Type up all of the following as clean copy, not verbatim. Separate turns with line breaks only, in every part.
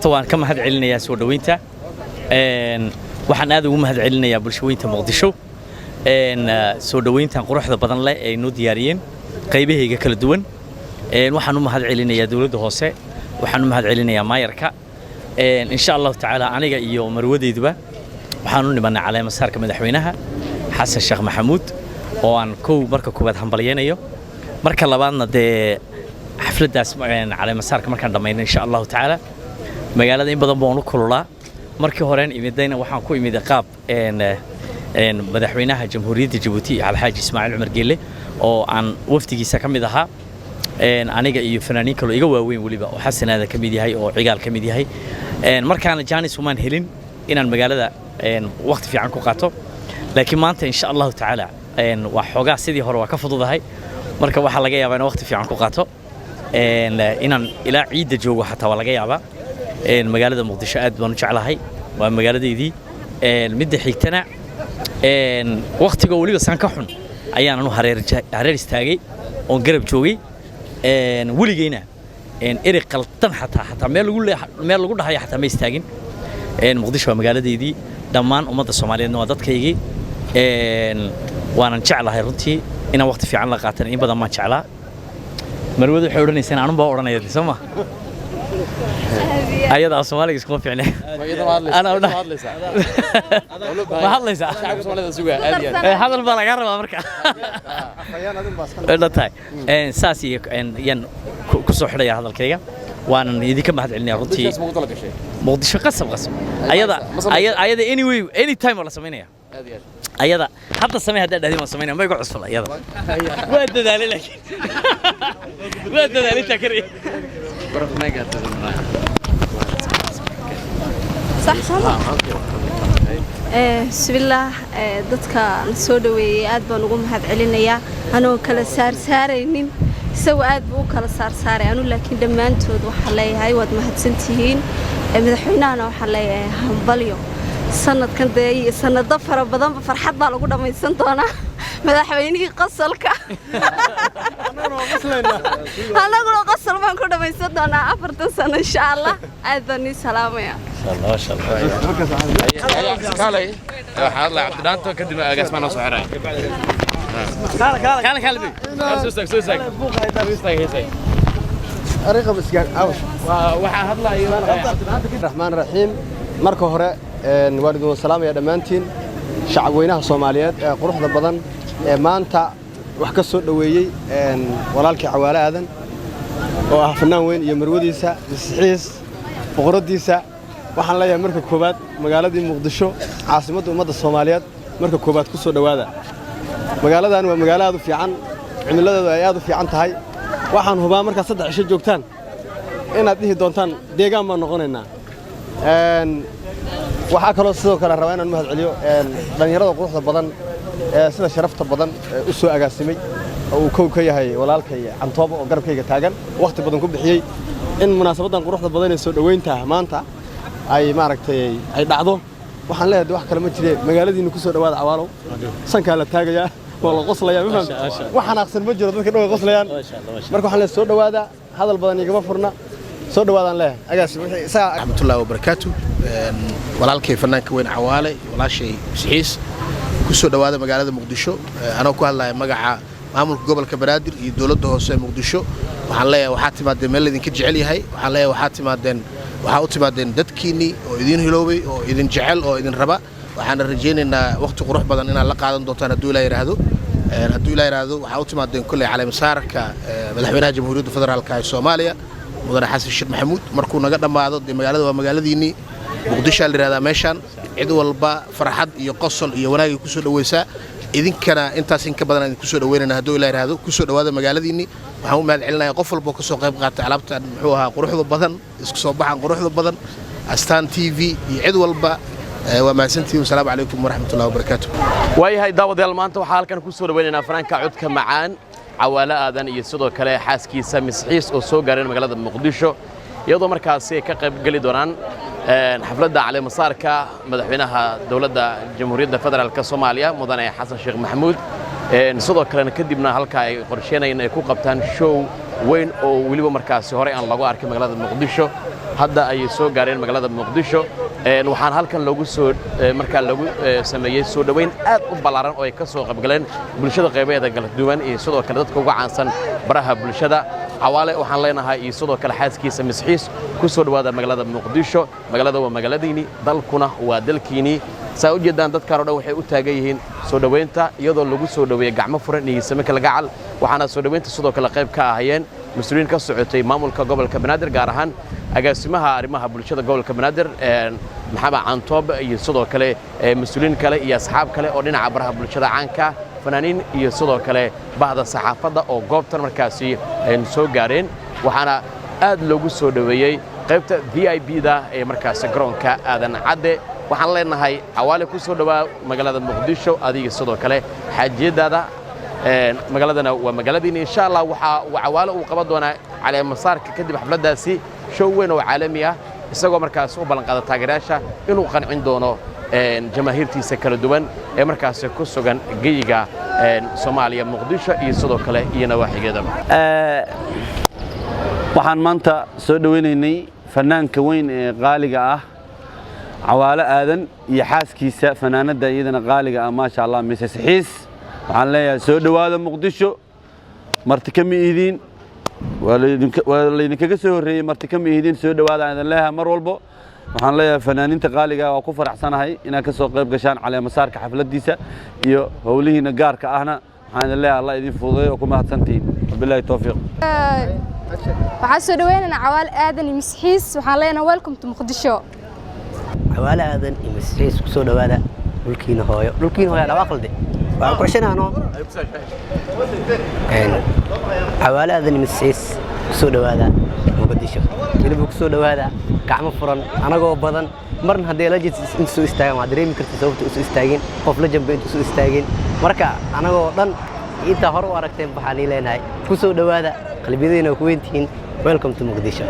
طبعا كما هاد علينا سو دوينتا waxaan aad ugu mahad celinayaa bulshooyinka Muqdisho soo dhaweyntan quruxda badan leh ay noo diyaariyeen qaybahayga kala duwan waxaan u mahad celinayaa dawladda hoose waxaan u mahad celinayaa maayarka insha Allah taala aniga iyo marwadeyduba waxaan u nimanaa caleema saarka madaxweynaha Xasan Sheekh Maxamuud oo aan marka koobaad hambalyeeyo marka labaadna xafladaas caleema saarka markaan dhameeyno insha Allah taala magaalada in badan baan u kululaa markii horeen imidayna waxaan ku imid qaab madaxweynaha jamhuuriyadda Djibouti Alxaaji Ismaaciil Cumar Geelle oo aan waftigiisa kamid ahaa aniga iyo fanaaniin kale iga waaweyn waliba oo xasanaada kamid yahay oo cigaal kamid yahay markaana Jaanis umaan helin inaan magaalada waqti fiican ku qaato laakiin maanta insha Allah taala waa xogaa sidii hore waa ka fududahay marka waxa laga yaabaa in waqti fiican ku qaato inaan ilaa ciidda joogo xataa waa laga yaabaa magaalada Muqdisho aad baan u jeclahay waa magaaladeedii midda xigtana waqtiga waliba san ka xun ayaan anu hareer istaagay oo garab joogay waligeyna eri qaldan xataa meel lagu dhahay xataa ma istaagin Muqdisho waa magaaladeedii dhammaan ummadda Soomaaliyeedna waa dadkaygii waanan jeclahay runtii inaan waqti fiican la qaataan in badan ma jeclaa marwadu waxay oranaysaa anun baa oranaya Soomaa ayada Soomaaliga isku fiicnaa ana u hadlaysaa ma hadlaysaa shacabka Soomaalida suuga aad hadal baa laga rabaa marka afayaan adin baaskan dhataay saasi yan ku soo xidhay hadalkayga waanan idinka mahad celinayaa runtii Muqdisho qasab ayada anyway anytime wala sameynaya ayada hadda samee hadda dhahdii ma sameynaa ma igu cusub ayada waa dadaalay laakiin waa dadaalay takri
صح بسم الله dadka soo dhaweeyay aad baan ugu mahad celinayaa anoo kala saaraynin saw aad buu kala saaray anu laakiin dhamaantood waxa leeyahay waad mahadsantihiin madaxweynahana waxa leeyahay hambalyo sanadkan sanado fara badan farxad baa lagu dhamaysan doonaa madaxweynihii qasalka anaguna qasal baan ku dhamaysan doonaa 4 sano insha Allah aad baan salaamaya
ما شاء الله
كالي حاضر عبد الدانتو كدم اسمعنا صحراء كالي سوسك
أريق مسجان أوش
waxaa hadlayo
الرحمن الرحيم marka hore waalidiin salaam ya dhamaantiin shacab weynaha Soomaaliyeed ee quruxda badan ee maanta wax ka soo dhaweeyay walaalkii Cawaale Aadan oo ah fanaan weyn iyo marwadiisa Misxiis boqoradiisa waxaan leeyahay marka koobaad magaaladii Muqdisho caasimadda ummadda Soomaaliyeed marka koobaad ku soo dhawaada magaaladan waa magaalo aad u fiican cimiladeedu ay aad u fiican tahay waxaan hubaa marka 3 cisho joogtaan inaad dhihi doontaan deegaan baan noqonaynaa waxa kale sidoo kale rabaa inaan mahad celiyo dhalinyarada quruxda badan ee sida sharafta badan u soo agaasimay oo uu koow ka yahay walaalkay Cantoobo oo garabkayga taagan waqti badan ku bixiyay in munaasabadan quruxda badan ee soo dhaweynta maanta ay maaragtay ay dhacdo waxaan leeyahay wax kale ma jireen magaaladiina ku soo dhawaada Cawaalow sanka la taagaya wala qoslaya waxaan aqsan ma jiro dadka dhawaa qoslayaan marka waxaan leeyahay soo dhawaada hadal badan igama furna soo dhawaadaan leeyahay agaasi wixii isaga
rahmatullahi wa barakatuh walaalkay fanaanka weyn Cawaale walaashay Misxiis ku soo dhawaada magaalada Muqdisho anoo ku hadlayo magaca maamulka gobolka Banaadir iyo dawladda hoose ee Muqdisho waxaan leeyahay waxa timaadeen meel idinka jecel yahay waxaan leeyahay waxa u timaadeen dadkiini oo idin hiloobay oo idin jecel oo idin raba waxaan rajaynaynaa waqti qurux badan inaad la qaadan doontaan hadduu Ilaahay yiraahdo waxa u timaadeen kulay caleema saarka madaxweynaha jamhuuriyadda federaalka ee Soomaaliya mudane Xasan Sheekh Maxamuud markuu naga dhamaado magaalada waa magaaladiini Muqdisho la yiraahdaa meeshan cid walba farxad iyo qosol iyo wanaag ku soo dhaweysaa idinkana intaas in ka badan ku soo dhaweynayna hadduu Ilaahay yiraahdo ku soo dhawaada magaaladiini waxaan u mahad celinayaa qof walba oo ka soo qayb qaatay alaabtan muxuu ahaa quruxda badan isku soo baxan quruxda badan Astaan TV iyo cid walba waa mahadsantihiin wassalaamu calaykum waraxmatullaahi wabarakaatuh
waayahay daawadayaal maanta waxaa halkan ku soo dhaweynaynaa fanaanka codka macaan Cawaale Aadan iyo sidoo kale xaaskiisa Misxiis oo soo gaareen magaalada Muqdisho iyadoo markaasi ka qayb gali doonaan xafladda caleema saarka madaxweynaha dawladda jamhuuriyadda federaalka Soomaaliya mudane Xasan Sheekh Maxamuud sidoo kale kadibna halka ay qorsheynayeen ay ku qabtaan show weyn oo waliba markaasi hore aan lagu arkay magaalada Muqdisho hadda ay soo gaareen magaalada muqdisho waxaan halkan lagu soo markaa lagu sameeyay soo dhaweyn aad u ballaaran oo ay ka soo qaybgaleen bulshada qaybaheeda kala duwan iyo sidoo kale dadka ugu caansan baraha bulshada Cawaale waxaan leenahay iyo sidoo kale xaaskiisa Misxiis ku soo dhawaada magaalada muqdisho magaalada waa magaaladiini dalkuna waa dalkiini saa u jeedaan dadka oo waxay u taagan yihiin soo dhaweynta iyadoo lagu soo dhaweeyay gacmo furan iyo samee kala gacal waxaana soo dhaweynta sidoo kale qayb ka ahayeen مسؤولين كسعودي مامولك قبل كبنادر قارهان أجسمها أرمها بالشدة قبل كبنادر محمد عنطوب يصدق كله مسؤولين كله يصحاب كله أورينا عبرها بالشدة عنك فنانين يصدق كله بعض الصحافة أو قبطر مركزي نسوق قارين وحنا أد لوجو سودوية قبت VIP ده مركز جرون كأذن عدة وحنا لنا هاي عوالي كسودوا مجال مقدشو أدي يصدق كله حجة ده magaaladana waa magaaladiina insha Allah waxa Cawaale uu qaban doona cali masaarka kadib xafladaasi show weyn oo caalami ah isagoo markaas u balan qaada taageerayaasha inuu qancin doono jamaahiirtiisa kala duwan ee markaas ku sugan geeyiga Soomaaliya Muqdisho iyo sidoo kale iyo nawaaxigeeda
waxaan maanta soo dhaweynaynay fanaanka weyn ee qaaliga ah Cawaale aadan iyo xaaskiisa fanaanada iyadana qaaliga ah ma sha Allah Misxiis waxaan leeyahay soo dhawaada muqdisho marti ka miidin walaydinkaga soo horeeyay marti ka miidin soo dhawaada aan leeyahay mar walba waxaan leeyahay fanaaniinta qaaliga waa ku faraxsanahay inaan ka soo qayb gashaan cali masaarka xafladiisa iyo hawlihiina gaarka ahna waxaan leeyahay Allah idin fududeeyo oo ku mahadsantiin billahi tawfiiq
waxaan soo dhaweynaynaa Cawaale aadan iyo Misxiis waxaan leenahay welcome to muqdisho
Cawaale aadan iyo Misxiis ku soo dhawaada dhulkiina hooyo dhawaaqalde وعشنا أنا حوالي هذا المسيس كسود هذا مقدشة اللي بكسود هذا كعم فرن أنا جو بدن مرن هذي لجيت إنسو استاجين ما أدري ممكن تسوي إنسو استاجين قف لجنب بين إنسو استاجين مركا أنا جو دن أنت هرو وركتين بحالي لين هاي كسود هذا قلبي ذينا كوينتين ويلكم تو مقدشة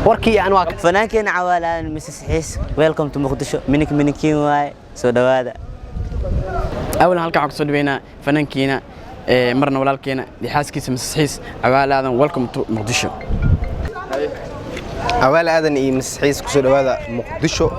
وركي أنواع
فنانكين عوالة المسيس ويلكم تو مقدشة منكين واي سود هذا
أول هالك عقد صدبينا فنانكينا مرنا ولالكينا لحاسكيس مسحيس عوال هذا ويلكم تو مقدشو
عوال هذا مسحيس كسر هذا مقدشو